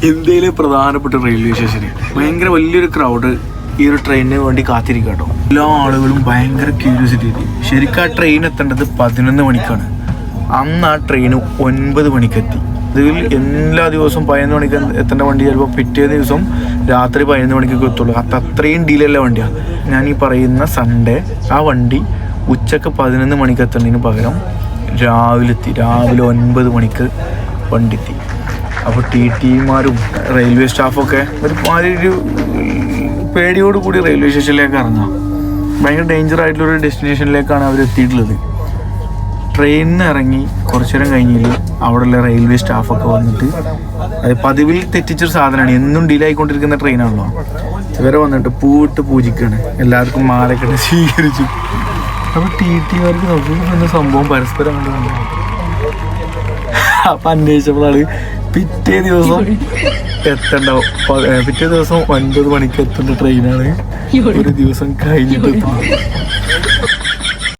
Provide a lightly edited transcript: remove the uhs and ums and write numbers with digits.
ഇന്ത്യയിലെ പ്രധാനപ്പെട്ട റെയിൽവേ സ്റ്റേഷന് ഭയങ്കര വലിയൊരു ക്രൗഡ് ഈ ഒരു ട്രെയിനിന് വേണ്ടി കാത്തിരിക്കുക കേട്ടോ. എല്ലാ ആളുകളും ഭയങ്കര ക്യൂരിയോസിറ്റി. ശരിക്കും ആ ട്രെയിൻ എത്തേണ്ടത് 11 മണിക്കാണ്. അന്ന് ആ ട്രെയിൻ 9 മണിക്കെത്തി. ഇതിൽ എല്ലാ ദിവസവും 11 മണിക്ക് എത്തേണ്ട വണ്ടി ചിലപ്പോൾ പിറ്റേ ദിവസം രാത്രി 11 മണിക്കൊക്കെ എത്തുള്ളൂ. അത്രയും ഡിലേ ഉള്ള വണ്ടിയാണ്. ഞാൻ ഈ പറയുന്ന സൺഡേ ആ വണ്ടി ഉച്ചക്ക് 11 മണിക്ക് എത്തേണ്ടതിന് പകരം രാവിലെ 9 മണിക്ക് വണ്ടി എത്തി. അപ്പോൾ ടിമാരും റെയിൽവേ സ്റ്റാഫൊക്കെ ഒരുമാതിരി ഒരു പേടിയോട് കൂടി റെയിൽവേ സ്റ്റേഷനിലേക്ക് ഇറങ്ങാം. ഭയങ്കര ഡേഞ്ചർ ആയിട്ടുള്ളൊരു ഡെസ്റ്റിനേഷനിലേക്കാണ് അവർ എത്തിയിട്ടുള്ളത്. ട്രെയിനിന് ഇറങ്ങി കുറച്ചു നേരം കഴിഞ്ഞില്ല അവിടെയുള്ള റെയിൽവേ സ്റ്റാഫൊക്കെ വന്നിട്ട്, അത് പതിവിൽ തെറ്റിച്ചൊരു സാധനമാണ്, എന്നും ഡിലേ ആയിക്കൊണ്ടിരിക്കുന്ന ട്രെയിനാണല്ലോ. ഇവരെ വന്നിട്ട് പൂവിട്ട് പൂജിക്കുകയാണ്, എല്ലാവർക്കും മാലക്കെട്ട് സ്വീകരിച്ചു. അപ്പോൾ ടിമാർക്ക് നോക്കി എന്ന സംഭവം പരസ്പരം കണ്ടു. അപ്പം അന്വേഷിച്ചപ്പോഴാണ് പിറ്റേ ദിവസം 9 മണിക്ക് എത്തേണ്ട ട്രെയിനാണ് ഒരു ദിവസം കഴിഞ്ഞിട്ട് എത്തുന്നത്.